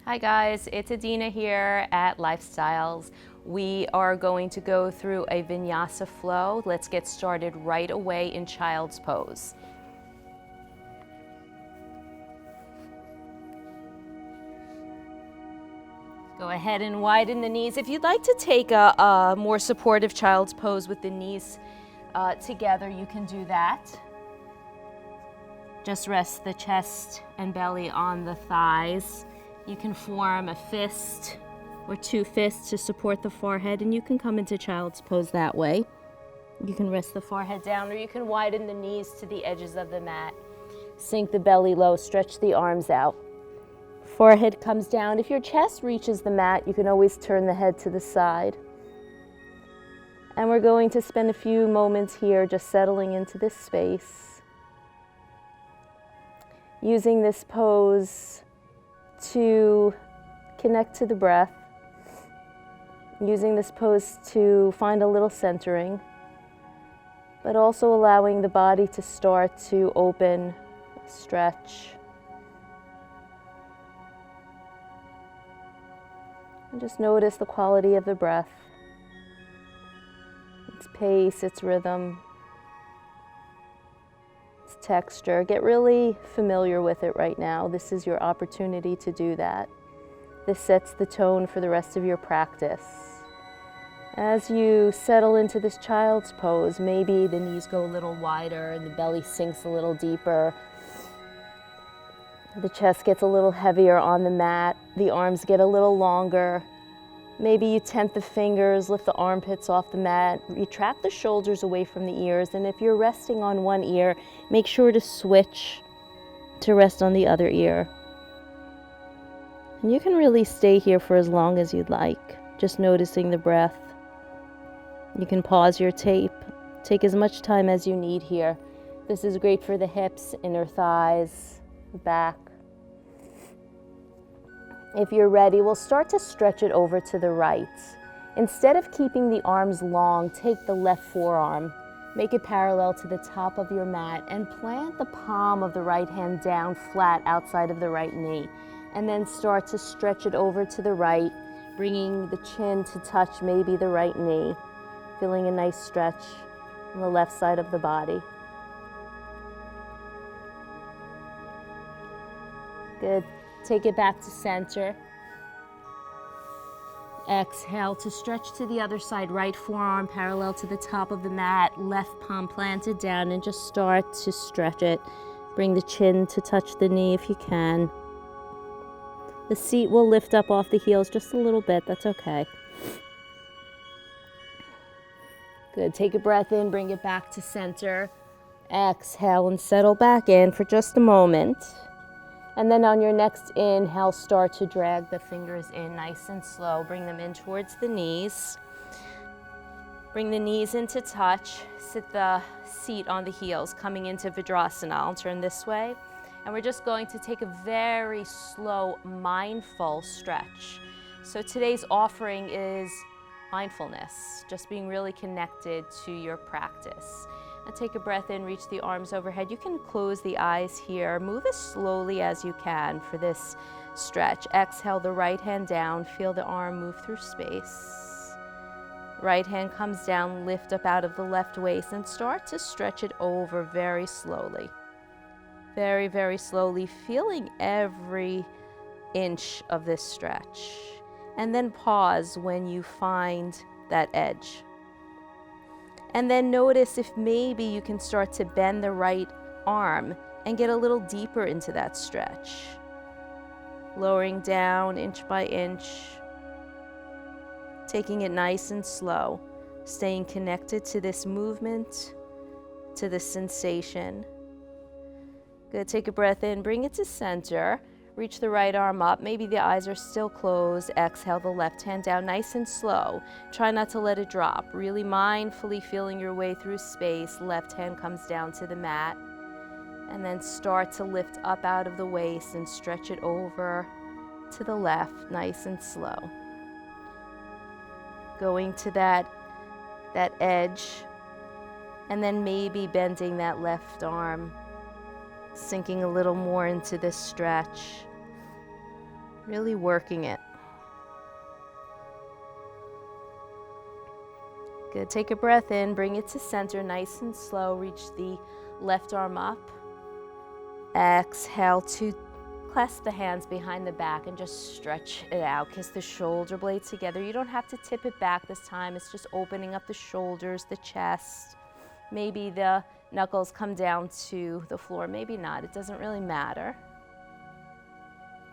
Hi guys, it's Adina here at Lifestyles. We are going to go through a Vinyasa Flow. Let's get started right away in child's pose. Go ahead and widen the knees. If you'd like to take a more supportive child's pose with the knees together, you can do that. Just rest the chest and belly on the thighs. You can form a fist or two fists to support the forehead, and you can come into child's pose that way. You can rest the forehead down, or you can widen the knees to the edges of the mat. Sink the belly low, stretch the arms out. Forehead comes down. If your chest reaches the mat, you can always turn the head to the side. And we're going to spend a few moments here just settling into this space. Using this pose to connect to the breath. Using this pose to find a little centering, but also allowing the body to start to open, stretch. And just notice the quality of the breath, its pace, its rhythm, its texture. Get really familiar with it right now. This is your opportunity to do that. This sets the tone for the rest of your practice. As you settle into this child's pose, maybe the knees go a little wider and the belly sinks a little deeper. The chest gets a little heavier on the mat. The arms get a little longer. Maybe you tent the fingers, lift the armpits off the mat, retract the shoulders away from the ears, and if you're resting on one ear, make sure to switch to rest on the other ear. And you can really stay here for as long as you'd like, just noticing the breath. You can pause your tape, take as much time as you need here. This is great for the hips, inner thighs, the back. If you're ready, we'll start to stretch it over to the right. Instead of keeping the arms long, take the left forearm, make it parallel to the top of your mat, and plant the palm of the right hand down flat outside of the right knee. And then start to stretch it over to the right, bringing the chin to touch maybe the right knee, feeling a nice stretch on the left side of the body. Good. Take it back to center. Exhale to stretch to the other side. Right forearm parallel to the top of the mat, left palm planted down, and just start to stretch it. Bring the chin to touch the knee if you can. The seat will lift up off the heels just a little bit. That's okay. Good. Take a breath in, bring it back to center. Exhale and settle back in for just a moment. And then on your next inhale, start to drag the fingers in nice and slow. Bring them in towards the knees. Bring the knees into touch. Sit the seat on the heels, coming into Vinyasa. I'll turn this way. And we're just going to take a very slow, mindful stretch. So today's offering is mindfulness, just being really connected to your practice. And take a breath in, reach the arms overhead. You can close the eyes here. Move as slowly as you can for this stretch. Exhale the right hand down. Feel the arm move through space. Right hand comes down, lift up out of the left waist, and start to stretch it over very slowly. Very, very slowly, feeling every inch of this stretch. And then pause when you find that edge. And then notice if maybe you can start to bend the right arm and get a little deeper into that stretch. Lowering down inch by inch, taking it nice and slow, staying connected to this movement, to this sensation. Good, take a breath in, bring it to center. Reach the right arm up. Maybe the eyes are still closed. Exhale the left hand down nice and slow. Try not to let it drop. Really mindfully feeling your way through space. Left hand comes down to the mat. And then start to lift up out of the waist and stretch it over to the left, nice and slow. Going to that edge. And then maybe bending that left arm. Sinking a little more into this stretch. Really working it. Good. Take a breath in, bring it to center, nice and slow. Reach the left arm up. Exhale to clasp the hands behind the back and just stretch it out. Kiss the shoulder blades together. You don't have to tip it back this time. It's just opening up the shoulders, the chest. Maybe the knuckles come down to the floor, maybe not. It doesn't really matter.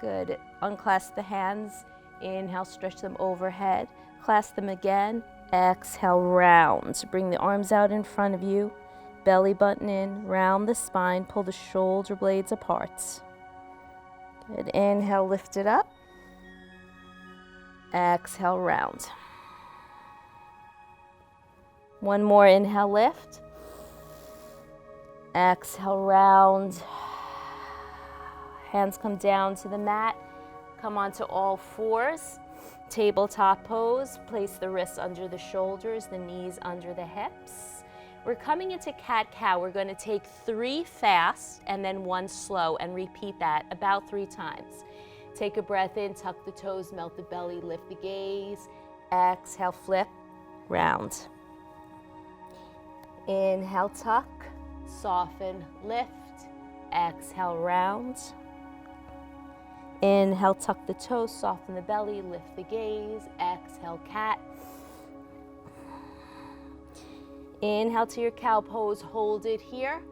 Good. Unclasp the hands. Inhale, stretch them overhead. Clasp them again. Exhale, round. Bring the arms out in front of you. Belly button in, round the spine, pull the shoulder blades apart. Good. Inhale, lift it up. Exhale, round. One more, inhale, lift. Exhale, round. Hands come down to the mat. Come onto all fours. Tabletop pose. Place the wrists under the shoulders, the knees under the hips. We're coming into cat-cow. We're going to take 3 fast and then 1 slow and repeat that about 3 times. Take a breath in, tuck the toes, melt the belly, lift the gaze. Exhale, flip, round. Inhale, tuck, soften, lift. Exhale, round. Inhale, tuck the toes, soften the belly, lift the gaze. Exhale, cat. Inhale to your cow pose, hold it here.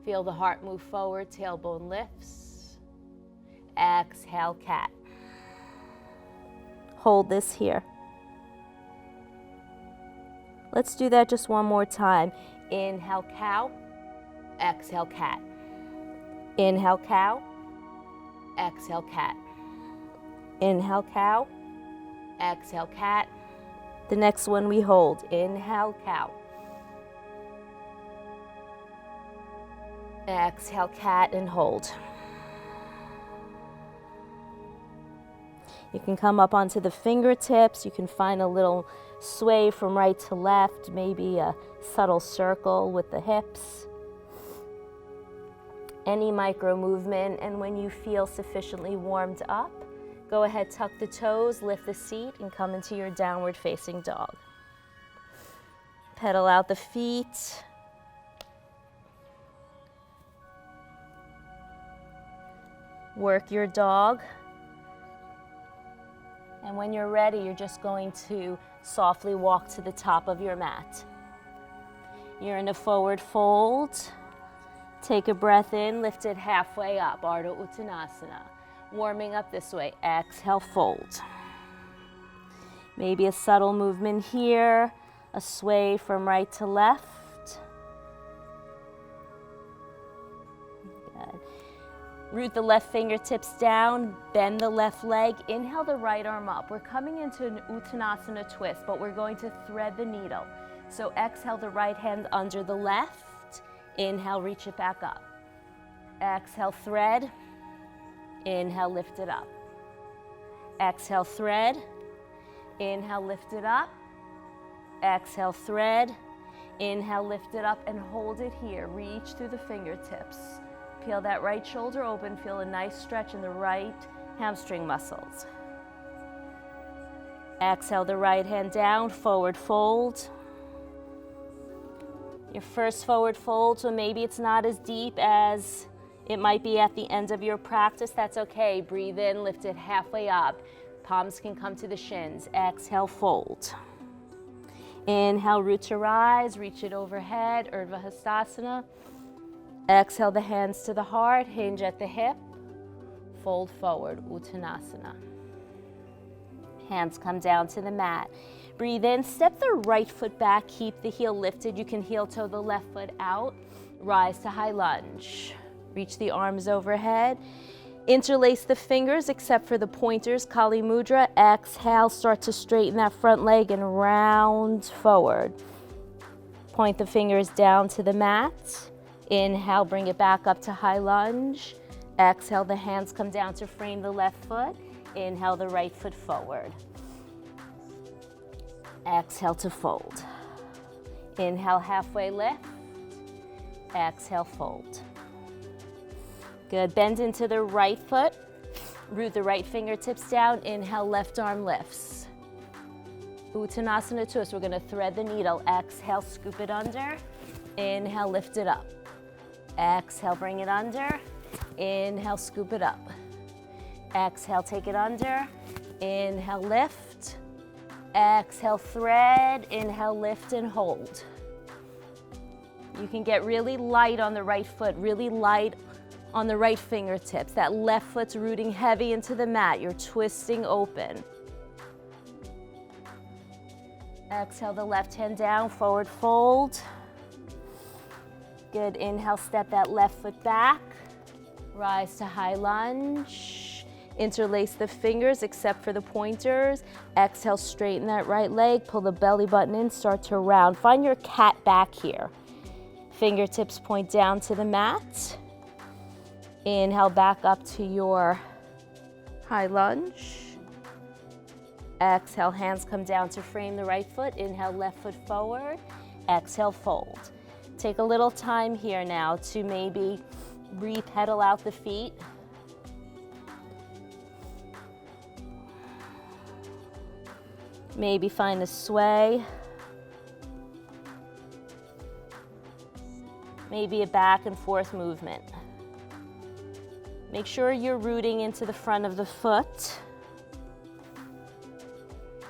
Feel the heart move forward, tailbone lifts. Exhale, cat. Hold this here. Let's do that just one more time. Inhale, cow. Exhale, cat. Inhale, cow. Exhale, cat. Inhale, cow. Exhale, cat. The next one we hold. Inhale, cow. Exhale, cat, and hold. You can come up onto the fingertips. You can find a little sway from right to left, maybe a subtle circle with the hips. Any micro movement, and when you feel sufficiently warmed up, go ahead, tuck the toes, lift the seat, and come into your downward facing dog. Pedal out the feet. Work your dog. And when you're ready, you're just going to softly walk to the top of your mat. You're in a forward fold. Take a breath in, lift it halfway up, Ardha Uttanasana. Warming up this way, exhale, fold. Maybe a subtle movement here, a sway from right to left. Good. Root the left fingertips down, bend the left leg, inhale the right arm up. We're coming into an Uttanasana twist, but we're going to thread the needle. So exhale the right hand under the left. Inhale, reach it back up. Exhale, thread. Inhale, lift it up. Exhale, thread. Inhale, lift it up. Exhale, thread. Inhale, lift it up and hold it here. Reach through the fingertips. Peel that right shoulder open. Feel a nice stretch in the right hamstring muscles. Exhale the right hand down, forward fold. Your first forward fold, so maybe it's not as deep as it might be at the end of your practice. That's okay. Breathe in, lift it halfway up. Palms can come to the shins. Exhale, fold. Inhale, root to rise, reach it overhead, Urdhva Hastasana. Exhale the hands to the heart, hinge at the hip, fold forward, Uttanasana. Hands come down to the mat. Breathe in, step the right foot back, keep the heel lifted. You can heel toe the left foot out. Rise to high lunge. Reach the arms overhead. Interlace the fingers except for the pointers, Kali Mudra. Exhale, start to straighten that front leg and round forward. Point the fingers down to the mat. Inhale, bring it back up to high lunge. Exhale, the hands come down to frame the left foot. Inhale, the right foot forward. Exhale to fold. Inhale, halfway lift. Exhale, fold. Good, bend into the right foot. Root the right fingertips down. Inhale, left arm lifts. Uttanasana twist. We're going to thread the needle. Exhale, scoop it under. Inhale, lift it up. Exhale, bring it under. Inhale, scoop it up. Exhale, take it under. Inhale, lift. Exhale, thread. Inhale, lift and hold. You can get really light on the right foot, really light on the right fingertips. That left foot's rooting heavy into the mat. You're twisting open. Exhale the left hand down, forward fold. Good, inhale, step that left foot back. Rise to high lunge. Interlace the fingers except for the pointers. Exhale, straighten that right leg, pull the belly button in, start to round. Find your cat back here. Fingertips point down to the mat. Inhale, back up to your high lunge. Exhale, hands come down to frame the right foot. Inhale, left foot forward. Exhale, fold. Take a little time here now to maybe re-pedal out the feet. Maybe find a sway. Maybe a back and forth movement. Make sure you're rooting into the front of the foot.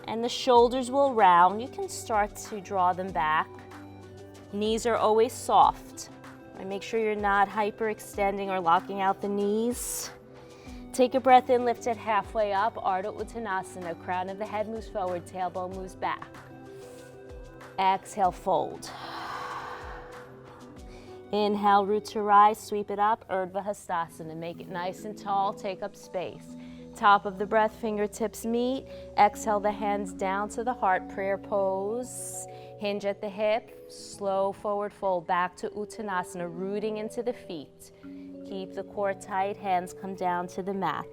And the shoulders will round. You can start to draw them back. Knees are always soft. And make sure you're not hyperextending or locking out the knees. Take a breath in, lift it halfway up, Ardha Uttanasana. Crown of the head moves forward, tailbone moves back. Exhale, fold. Inhale, root to rise, sweep it up, Urdhva Hastasana. Make it nice and tall, take up space. Top of the breath, fingertips meet. Exhale the hands down to the heart, prayer pose. Hinge at the hip, slow forward fold back to Uttanasana, rooting into the feet. Keep the core tight, hands come down to the mat.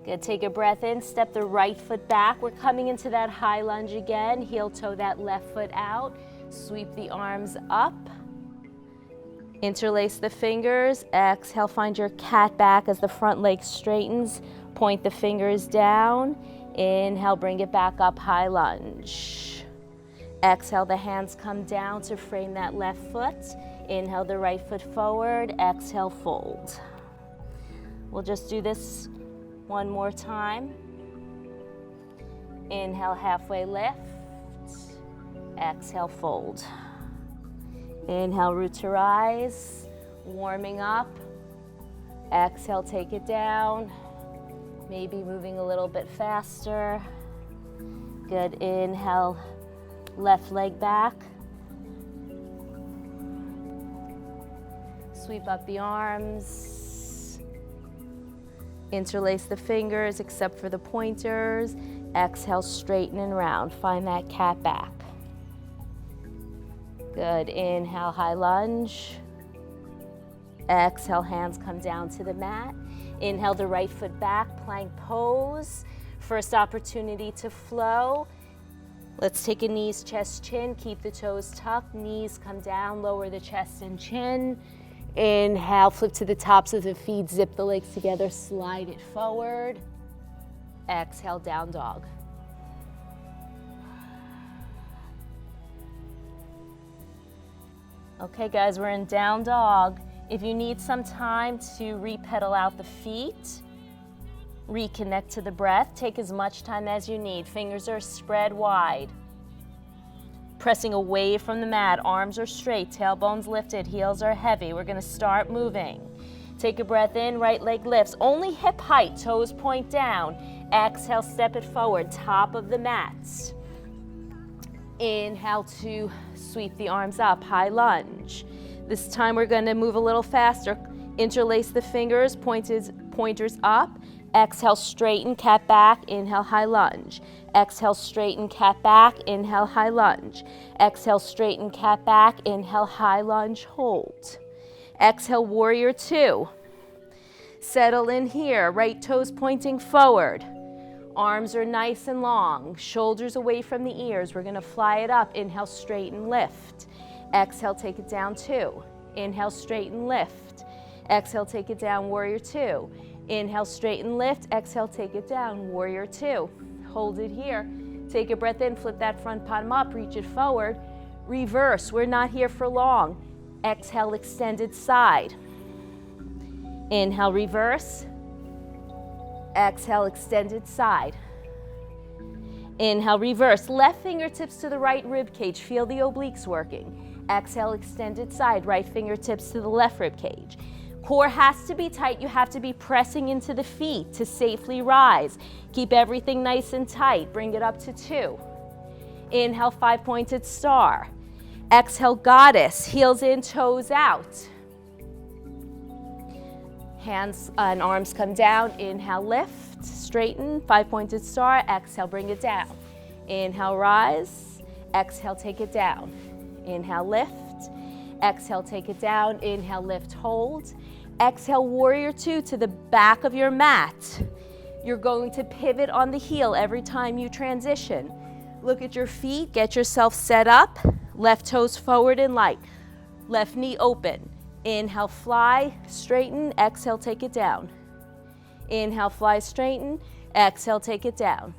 Good, take a breath in, step the right foot back. We're coming into that high lunge again. Heel toe that left foot out. Sweep the arms up. Interlace the fingers. Exhale, find your cat back as the front leg straightens. Point the fingers down. Inhale, bring it back up, high lunge. Exhale, the hands come down to frame that left foot. Inhale, the right foot forward. Exhale, fold. We'll just do this one more time. Inhale, halfway lift. Exhale, fold. Inhale, root to rise. Warming up. Exhale, take it down. Maybe moving a little bit faster. Good, inhale, left leg back. Sweep up the arms. Interlace the fingers except for the pointers. Exhale, straighten and round. Find that cat back. Good, inhale, high lunge. Exhale, hands come down to the mat. Inhale the right foot back, plank pose. First opportunity to flow. Let's take a knees, chest, chin. Keep the toes tucked. Knees come down, lower the chest and chin. Inhale, flip to the tops of the feet. Zip the legs together, slide it forward. Exhale, down dog. Okay guys, we're in down dog. If you need some time to re-pedal out the feet, reconnect to the breath, take as much time as you need. Fingers are spread wide. Pressing away from the mat, arms are straight, tailbone's lifted, heels are heavy. We're gonna start moving. Take a breath in, right leg lifts, only hip height, toes point down. Exhale, step it forward, top of the mat. Inhale to sweep the arms up, high lunge. This time we're going to move a little faster. Interlace the fingers, pointers up. Exhale, straighten, cat back. Inhale, high lunge. Exhale, straighten, cat back. Inhale, high lunge. Exhale, straighten, cat back. Inhale, high lunge, hold. Exhale, warrior two. Settle in here, right toes pointing forward. Arms are nice and long, shoulders away from the ears. We're gonna fly it up. Inhale, straighten, lift. Exhale, take it down two. Inhale, straighten, lift. Exhale, take it down, warrior two. Inhale, straighten, lift. Exhale, take it down, warrior two. Hold it here. Take a breath in, flip that front palm up, reach it forward. Reverse, we're not here for long. Exhale, extended side. Inhale, reverse. Exhale, extended side. Inhale, reverse. Left fingertips to the right rib cage. Feel the obliques working. Exhale, extended side. Right fingertips to the left rib cage. Core has to be tight. You have to be pressing into the feet to safely rise. Keep everything nice and tight. Bring it up to two. Inhale, five-pointed star. Exhale, goddess. Heels in, toes out. Hands and arms come down. Inhale, lift, straighten, five-pointed star. Exhale, bring it down. Inhale, rise. Exhale, take it down. Inhale, lift. Exhale, take it down. Inhale, lift, hold. Exhale, warrior two to the back of your mat. You're going to pivot on the heel every time you transition. Look at your feet, get yourself set up. Left toes forward and light. Left knee open. Inhale, fly, straighten. Exhale, take it down. Inhale, fly, straighten. Exhale, take it down.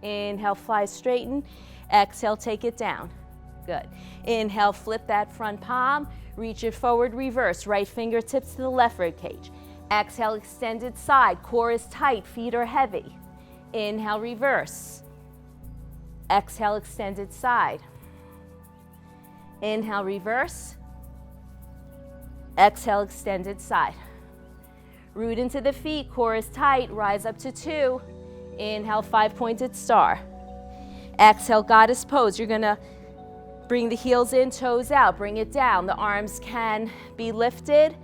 Inhale, fly, straighten. Exhale, take it down. Good. Inhale, flip that front palm. Reach it forward, reverse. Right fingertips to the left rib cage. Exhale, extended side. Core is tight, feet are heavy. Inhale, reverse. Exhale, extended side. Inhale, reverse. Exhale, extended side. Root into the feet, core is tight, rise up to two. Inhale, five-pointed star. Exhale, goddess pose. You're gonna bring the heels in, toes out, bring it down. The arms can be lifted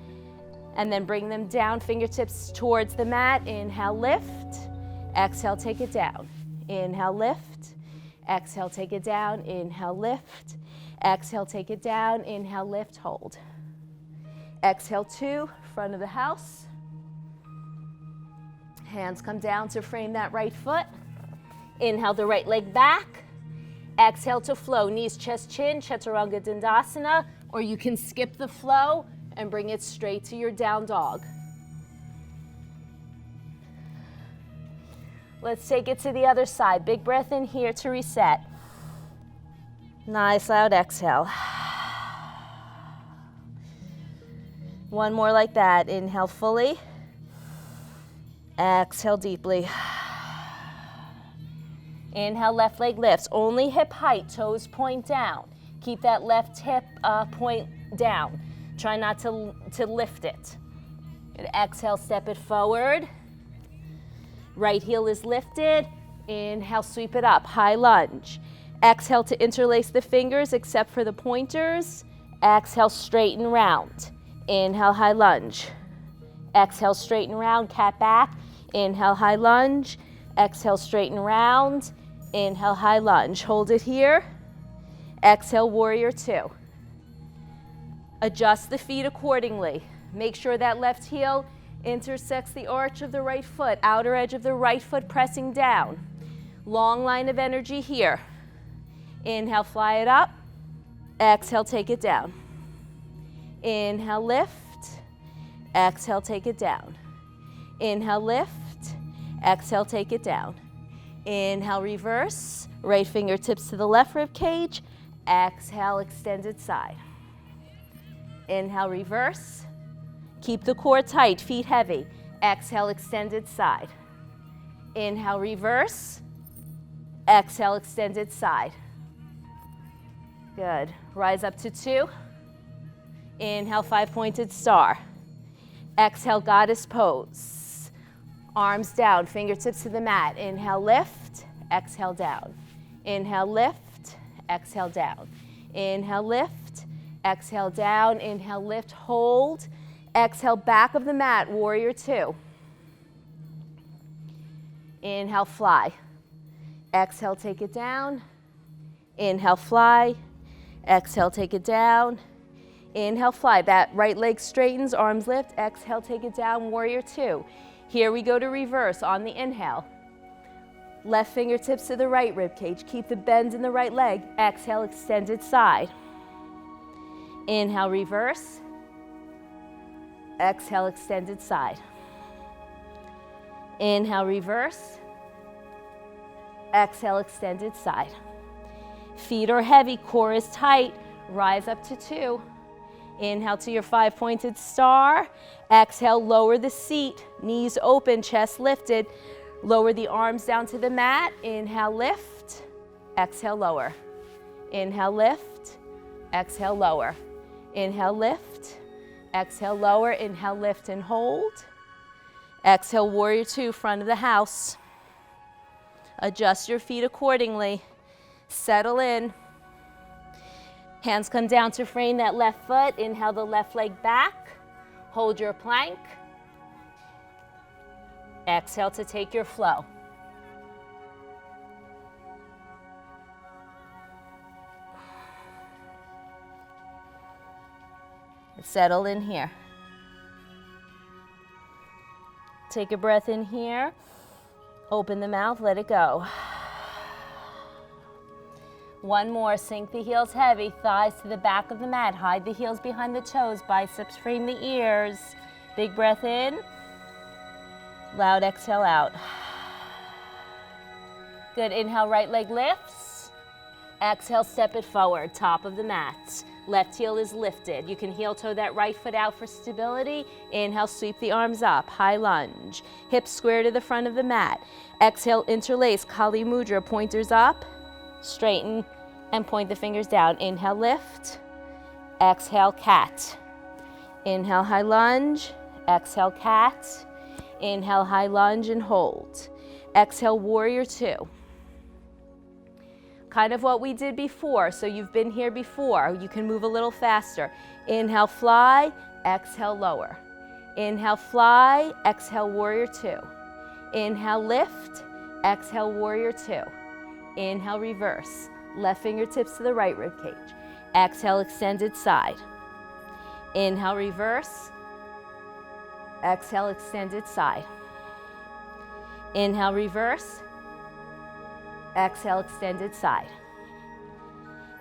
and then bring them down, fingertips towards the mat. Inhale, lift. Exhale, take it down. Inhale, lift. Exhale, take it down. Inhale, lift. Exhale, take it down. Inhale, lift, hold. Exhale, two, front of the house. Hands come down to frame that right foot. Inhale, the right leg back. Exhale to flow, knees, chest, chin, Chaturanga Dandasana, or you can skip the flow and bring it straight to your down dog. Let's take it to the other side. Big breath in here to reset. Nice loud exhale. One more like that. Inhale fully. Exhale deeply. Inhale, left leg lifts. Only hip height, toes point down. Keep that left hip point down. Try not to lift it. Good. Exhale, step it forward. Right heel is lifted. Inhale, sweep it up. High lunge. Exhale to interlace the fingers except for the pointers. Exhale, straighten round. Inhale, high lunge. Exhale, straighten round, cat back. Inhale, high lunge. Exhale, straighten round. Inhale, high lunge. Hold it here. Exhale, warrior two. Adjust the feet accordingly. Make sure that left heel intersects the arch of the right foot, outer edge of the right foot pressing down. Long line of energy here. Inhale, fly it up. Exhale, take it down. Inhale, lift. Exhale, take it down. Inhale, lift. Exhale, take it down. Inhale, reverse. Right fingertips to the left rib cage. Exhale, extended side. Inhale, reverse. Keep the core tight, feet heavy. Exhale, extended side. Inhale, reverse. Exhale, extended side. Good. Rise up to two. Inhale, five-pointed star. Exhale, goddess pose. Arms down, fingertips to the mat. Inhale, lift. Exhale, down. Inhale, lift. Exhale, down. Inhale, lift. Exhale, down. Inhale, lift, hold. Exhale, back of the mat, warrior two. Inhale, fly. Exhale, take it down. Inhale, fly. Exhale, take it down. Inhale, fly. That right leg straightens, arms lift. Exhale, take it down, warrior two. Here we go to reverse on the inhale. Left fingertips to the right rib cage. Keep the bend in the right leg. Exhale, extended side. Inhale, reverse. Exhale, extended side. Inhale, reverse. Exhale, extended side. Feet are heavy, core is tight. Rise up to 2. Inhale to your 5-pointed star. Exhale, lower the seat. Knees open, chest lifted. Lower the arms down to the mat. Inhale, lift. Exhale, lower. Inhale, lift. Exhale, lower. Inhale, lift. Exhale, lower. Inhale, lift and hold. Exhale, warrior 2, front of the house. Adjust your feet accordingly. Settle in. Hands come down to frame that left foot. Inhale the left leg back. Hold your plank. Exhale to take your flow. Settle in here. Take a breath in here. Open the mouth, let it go. One more, sink the heels heavy, thighs to the back of the mat. Hide the heels behind the toes, biceps frame the ears. Big breath in. Loud exhale out. Good, inhale, right leg lifts. Exhale, step it forward, top of the mat. Left heel is lifted. You can heel toe that right foot out for stability. Inhale, sweep the arms up, high lunge. Hips square to the front of the mat. Exhale, interlace, Kali Mudra, pointers up. Straighten and point the fingers down. Inhale, lift. Exhale, cat. Inhale, high lunge. Exhale, cat. Inhale, high lunge and hold. Exhale, warrior 2. Kind of what we did before, so you've been here before. You can move a little faster. Inhale, fly. Exhale, lower. Inhale, fly. Exhale, warrior 2. Inhale, lift. Exhale, warrior 2. Inhale, reverse. Left fingertips to the right rib cage. Exhale, extended side. Inhale, reverse. Exhale, extended side. Inhale, reverse. Exhale, extended side.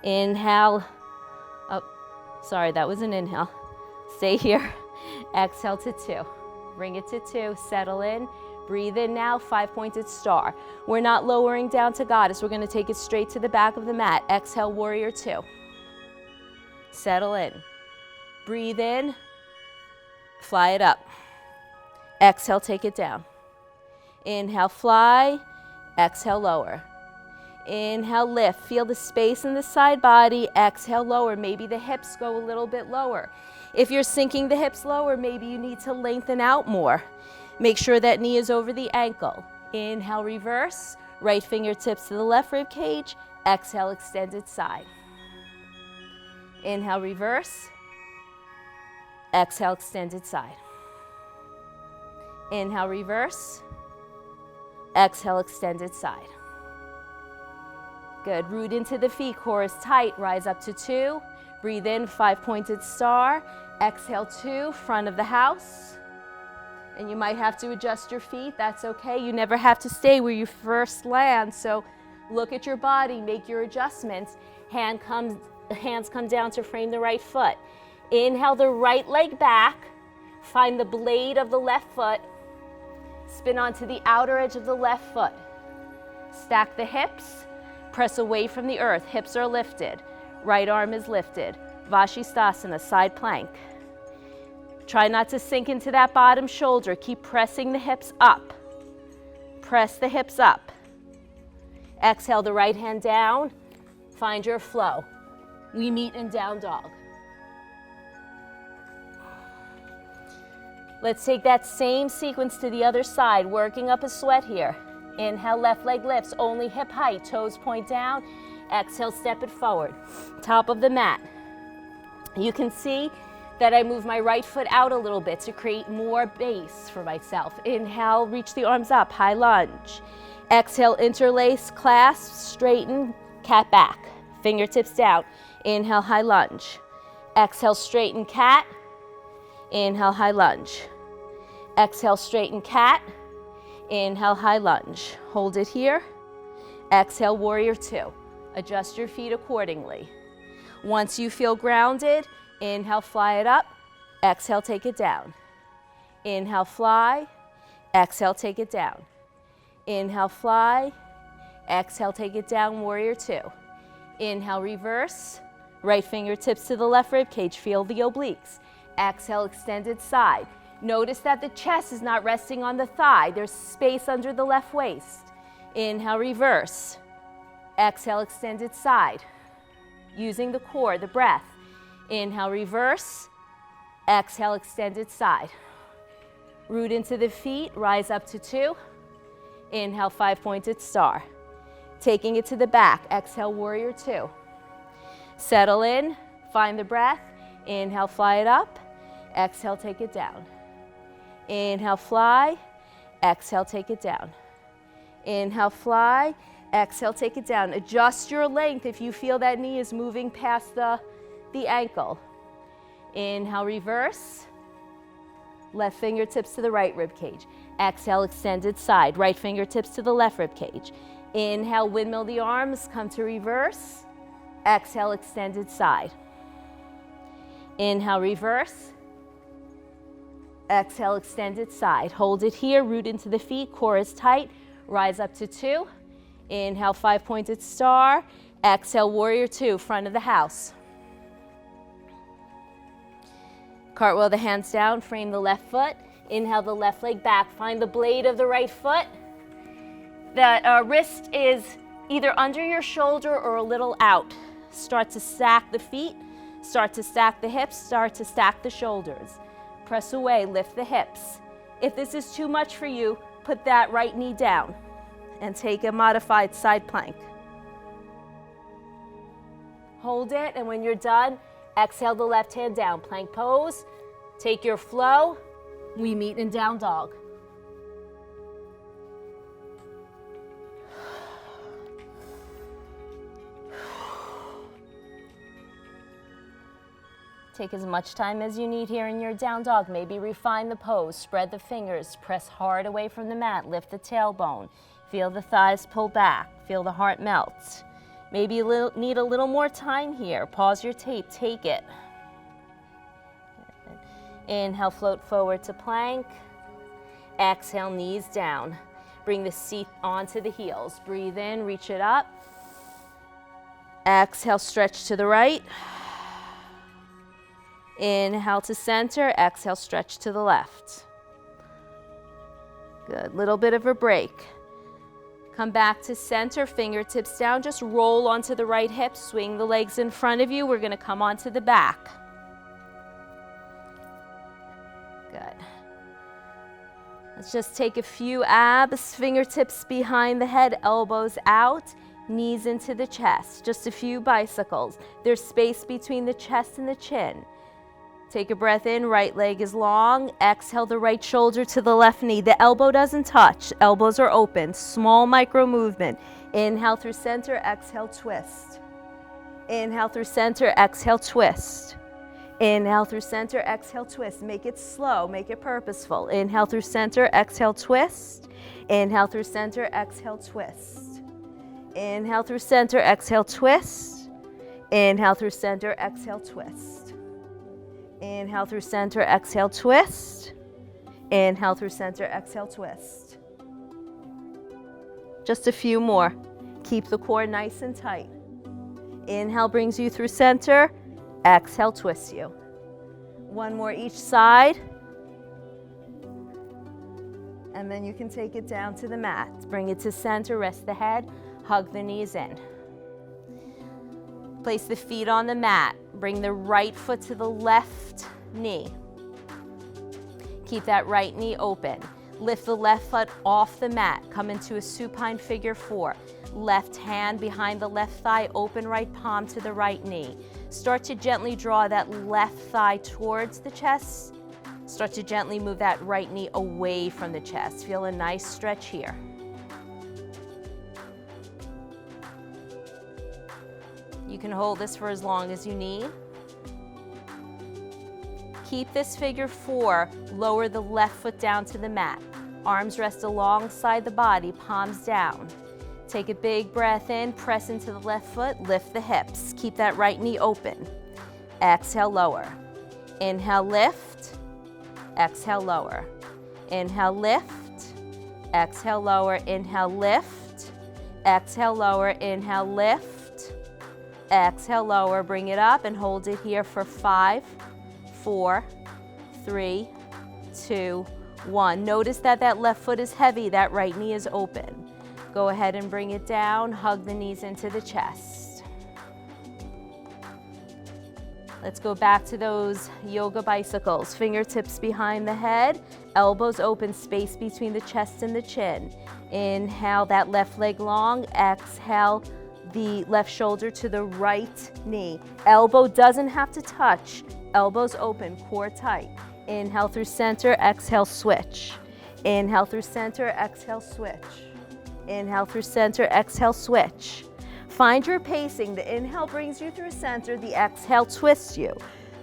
Inhale. Oh, sorry, that was an inhale. Stay here. Exhale to 2. Bring it to 2. Settle in. Breathe in now, 5-pointed star. We're not lowering down to goddess. We're going to take it straight to the back of the mat. Exhale, warrior 2. Settle in. Breathe in. Fly it up. Exhale, take it down. Inhale, fly. Exhale, lower. Inhale, lift. Feel the space in the side body. Exhale, lower. Maybe the hips go a little bit lower. If you're sinking the hips lower, maybe you need to lengthen out more. Make sure that knee is over the ankle. Inhale, reverse. Right fingertips to the left rib cage. Exhale, extended side. Inhale, reverse. Exhale, extended side. Inhale, reverse. Exhale, extended side. Good. Root into the feet. Core is tight. Rise up to 2. Breathe in, 5-pointed star. Exhale, 2. Front of the house. And you might have to adjust your feet. That's okay. You never have to stay where you first land. So look at your body. Make your adjustments. Hands come down to frame the right foot. Inhale the right leg back. Find the blade of the left foot. Spin onto the outer edge of the left foot. Stack the hips. Press away from the earth. Hips are lifted. Right arm is lifted. Vashisthasana, side plank. Try not to sink into that bottom shoulder. Keep pressing the hips up. Press the hips up. Exhale the right hand down. Find your flow. We meet in down dog. Let's take that same sequence to the other side, working up a sweat here. Inhale, left leg lifts, only hip height, toes point down. Exhale, step it forward. Top of the mat. You can see that I move my right foot out a little bit to create more base for myself. Inhale, reach the arms up, high lunge. Exhale, interlace, clasp, straighten, cat back. Fingertips down. Inhale, high lunge. Exhale, straighten cat. Inhale, high lunge. Exhale, straighten cat. Inhale, high lunge. Hold it here. Exhale, warrior 2. Adjust your feet accordingly. Once you feel grounded, inhale, fly it up. Exhale, take it down. Inhale, fly. Exhale, take it down. Inhale, fly. Exhale, take it down, warrior two. Inhale, reverse. Right fingertips to the left rib cage. Feel the obliques. Exhale, extended side. Notice that the chest is not resting on the thigh. There's space under the left waist. Inhale, reverse. Exhale, extended side. Using the core, the breath. Inhale, reverse. Exhale, extended side. Root into the feet, rise up to two. Inhale, five-pointed star. Taking it to the back, exhale, warrior two. Settle in, find the breath. Inhale, fly it up. Exhale, take it down. Inhale, fly. Exhale, take it down. Inhale, fly. Exhale, take it down. Adjust your length if you feel that knee is moving past the ankle. Inhale, reverse. Left fingertips to the right rib cage. Exhale, extended side. Right fingertips to the left rib cage. Inhale, windmill the arms, come to reverse. Exhale, extended side. Inhale, reverse. Exhale, extended side. Hold it here, root into the feet, core is tight. Rise up to two. Inhale, five-pointed star. Exhale, warrior two, front of the house. Cartwheel the hands down, frame the left foot. Inhale the left leg back. Find the blade of the right foot. The wrist is either under your shoulder or a little out. Start to stack the feet. Start to stack the hips. Start to stack the shoulders. Press away, lift the hips. If this is too much for you, put that right knee down and take a modified side plank. Hold it, and when you're done, exhale the left hand down. Plank pose. Take your flow. We meet in down dog. Take as much time as you need here in your down dog. Maybe refine the pose. Spread the fingers. Press hard away from the mat. Lift the tailbone. Feel the thighs pull back. Feel the heart melt. Maybe you need a little more time here. Pause your tape. Take it. Inhale, float forward to plank. Exhale, knees down. Bring the seat onto the heels. Breathe in, reach it up. Exhale, stretch to the right. Inhale to center. Exhale, stretch to the left. Good. Little bit of a break. Come back to center, fingertips down. Just roll onto the right hip. Swing the legs in front of you. We're going to come onto the back. Good. Let's just take a few abs. Fingertips behind the head, elbows out, knees into the chest. Just a few bicycles. There's space between the chest and the chin. Take a breath in, right leg is long. Exhale the right shoulder to the left knee. The elbow doesn't touch, elbows are open. Small micro movement. Inhale through center, exhale, twist. Inhale through center, exhale, twist. Inhale through center, exhale, twist. Make it slow, make it purposeful. Inhale through center, exhale, twist. Inhale through center, exhale, twist. Inhale through center, exhale, twist. Inhale through center, exhale, twist. Inhale through center, exhale, twist. Inhale through center, exhale, twist. Just a few more. Keep the core nice and tight. Inhale brings you through center. Exhale, twists you. One more each side. And then you can take it down to the mat. Bring it to center, rest the head, hug the knees in. Place the feet on the mat. Bring the right foot to the left knee. Keep that right knee open. Lift the left foot off the mat. Come into a supine figure four. Left hand behind the left thigh, open right palm to the right knee. Start to gently draw that left thigh towards the chest. Start to gently move that right knee away from the chest. Feel a nice stretch here. You can hold this for as long as you need. Keep this figure four. Lower the left foot down to the mat. Arms rest alongside the body, palms down. Take a big breath in, press into the left foot, lift the hips. Keep that right knee open. Exhale, lower. Inhale, lift. exhale, lower. Inhale, lift, exhale, lower, inhale, lift, exhale, lower, inhale, lift, exhale, lower, bring it up and hold it here for 5, 4, 3, 2, 1. Notice that that left foot is heavy, that right knee is open. Go ahead and bring it down, hug the knees into the chest. Let's go back to those yoga bicycles. Fingertips behind the head, elbows open, space between the chest and the chin. Inhale that left leg long, exhale the left shoulder to the right knee. Elbow doesn't have to touch, elbows open, core tight. Inhale through center, exhale, switch. Inhale through center, exhale, switch. Inhale through center, exhale, switch. Find your pacing. The inhale brings you through center, the exhale twists you.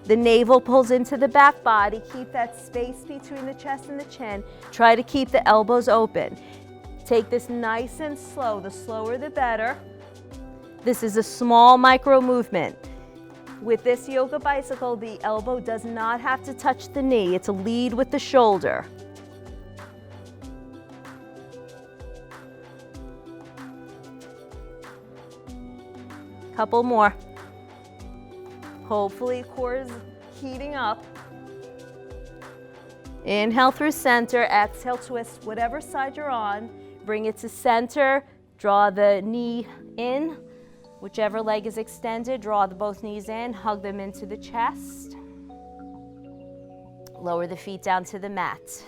The navel pulls into the back body. Keep that space between the chest and the chin. Try to keep the elbows open. Take this nice and slow. The slower the better. This is a small micro movement. With this yoga bicycle, the elbow does not have to touch the knee. It's a lead with the shoulder. Couple more. Hopefully core is heating up. Inhale through center, exhale, twist whatever side you're on. Bring it to center, draw the knee in. Whichever leg is extended, draw both knees in, hug them into the chest. Lower the feet down to the mat.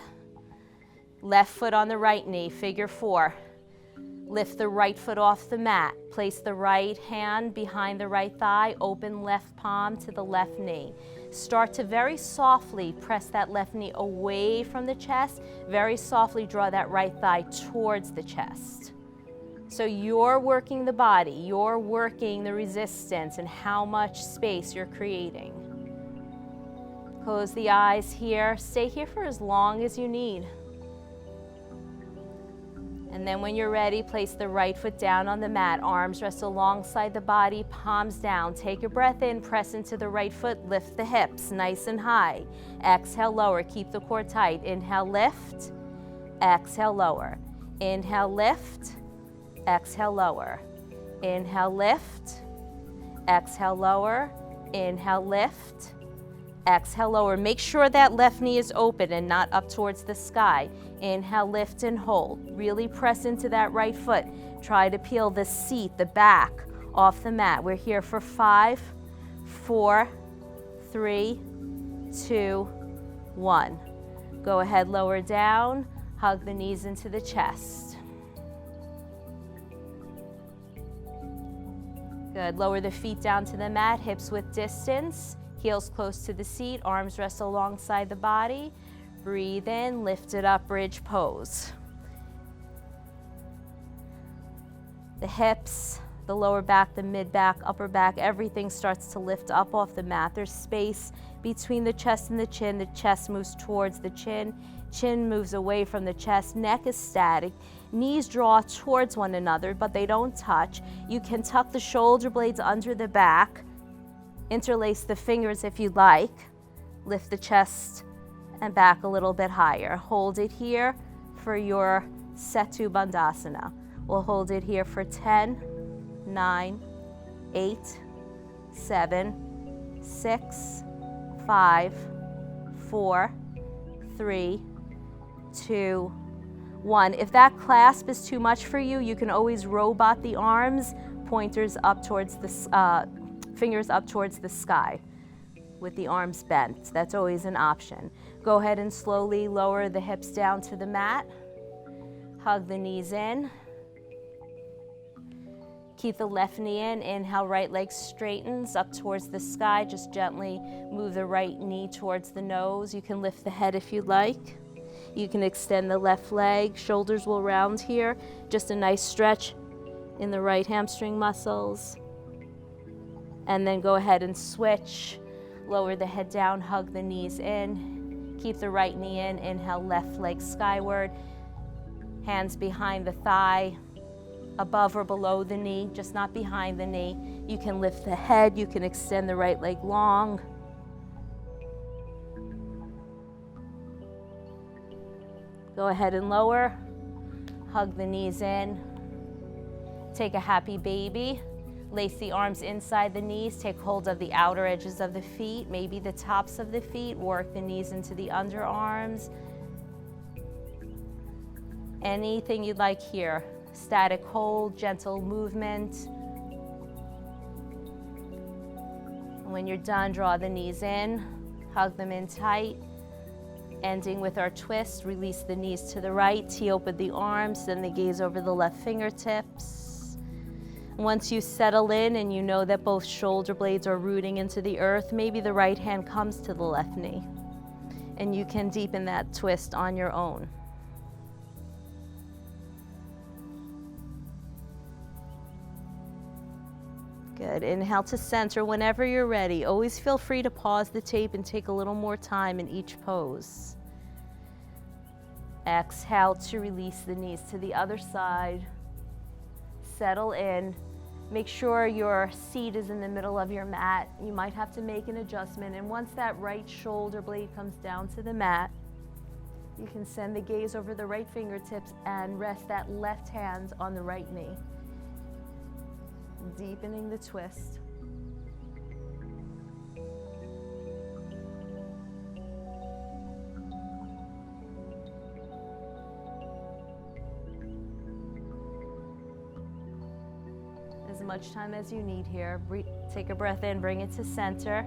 Left foot on the right knee, figure 4. Lift the right foot off the mat. Place the right hand behind the right thigh, open left palm to the left knee. Start to very softly press that left knee away from the chest. Very softly draw that right thigh towards the chest. So you're working the body, you're working the resistance and how much space you're creating. Close the eyes here. Stay here for as long as you need. And then when you're ready, place the right foot down on the mat. Arms rest alongside the body, palms down. Take a breath in, press into the right foot, lift the hips nice and high. Exhale, lower, keep the core tight. Inhale, lift, exhale, lower. Inhale, lift, exhale, lower. Inhale, lift, exhale, lower. Inhale, lift, exhale, lower. Make sure that left knee is open and not up towards the sky. Inhale, lift and hold. Really press into that right foot. Try to peel the seat, the back, off the mat. We're here for 5, 4, 3, 2, 1. Go ahead, lower down. Hug the knees into the chest. Good. Lower the feet down to the mat, hips width distance. Heels close to the seat, arms rest alongside the body. Breathe in, lift it up, bridge pose. The hips, the lower back, the mid back, upper back, everything starts to lift up off the mat. There's space between the chest and the chin. The chest moves towards the chin. Chin moves away from the chest. Neck is static. Knees draw towards one another, but they don't touch. You can tuck the shoulder blades under the back. Interlace the fingers if you'd like. Lift the chest and back a little bit higher. Hold it here for your Setu Bandhasana. We'll hold it here for 10, 9, 8, 7, 6, 5, 4, 3, 2, 1. If that clasp is too much for you, you can always robot the arms, pointers up towards the fingers up towards the sky with the arms bent. That's always an option. Go ahead and slowly lower the hips down to the mat. Hug the knees in. Keep the left knee in. Inhale, right leg straightens up towards the sky. Just gently move the right knee towards the nose. You can lift the head if you'd like. You can extend the left leg. Shoulders will round here. Just a nice stretch in the right hamstring muscles. And then go ahead and switch. Lower the head down, hug the knees in. Keep the right knee in. Inhale, left leg skyward. Hands behind the thigh, above or below the knee, just not behind the knee. You can lift the head. You can extend the right leg long. Go ahead and lower. Hug the knees in. Take a happy baby. Lace the arms inside the knees. Take hold of the outer edges of the feet, maybe the tops of the feet. Work the knees into the underarms. Anything you'd like here. Static hold, gentle movement. When you're done, draw the knees in. Hug them in tight. Ending with our twist, release the knees to the right, tee open the arms, then the gaze over the left fingertips. Once you settle in and you know that both shoulder blades are rooting into the earth, maybe the right hand comes to the left knee, and you can deepen that twist on your own. Good. Inhale to center whenever you're ready. Always feel free to pause the tape and take a little more time in each pose. Exhale to release the knees to the other side. Settle in. Make sure your seat is in the middle of your mat. You might have to make an adjustment. And once that right shoulder blade comes down to the mat, you can send the gaze over the right fingertips and rest that left hand on the right knee. Deepening the twist. As much time as you need here. Take a breath in, bring it to center.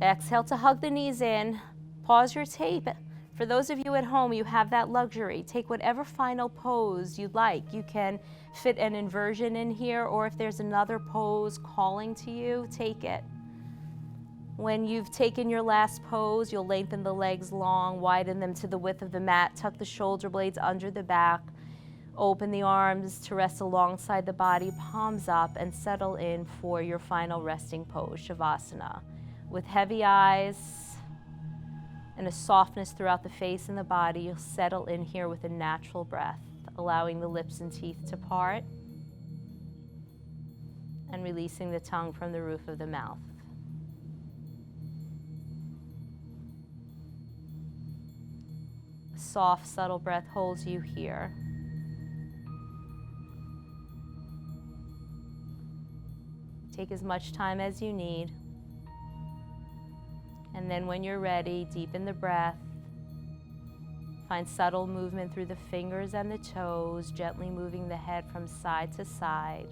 Exhale to hug the knees in. Pause your tape. For those of you at home, you have that luxury. Take whatever final pose you'd like. You can fit an inversion in here, or if there's another pose calling to you, take it. When you've taken your last pose, you'll lengthen the legs long, widen them to the width of the mat, tuck the shoulder blades under the back, open the arms to rest alongside the body, palms up, and settle in for your final resting pose, Shavasana. With heavy eyes and a softness throughout the face and the body, you'll settle in here with a natural breath, allowing the lips and teeth to part and releasing the tongue from the roof of the mouth. A soft, subtle breath holds you here. Take as much time as you need. And then when you're ready, deepen the breath. Find subtle movement through the fingers and the toes, gently moving the head from side to side.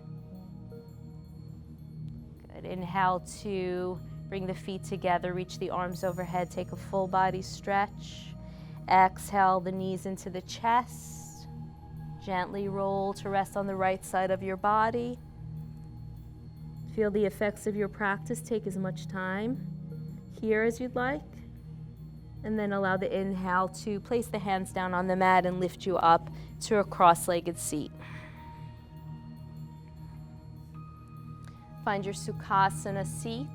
Good. Inhale to bring the feet together, reach the arms overhead, take a full body stretch. Exhale the knees into the chest. Gently roll to rest on the right side of your body. Feel the effects of your practice. Take as much time here as you'd like. And then allow the inhale to place the hands down on the mat and lift you up to a cross-legged seat. Find your Sukhasana seat.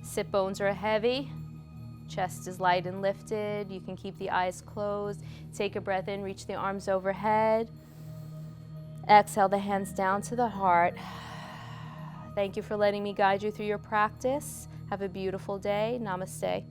Sit bones are heavy. Chest is light and lifted. You can keep the eyes closed. Take a breath in, reach the arms overhead. Exhale the hands down to the heart. Thank you for letting me guide you through your practice. Have a beautiful day. Namaste.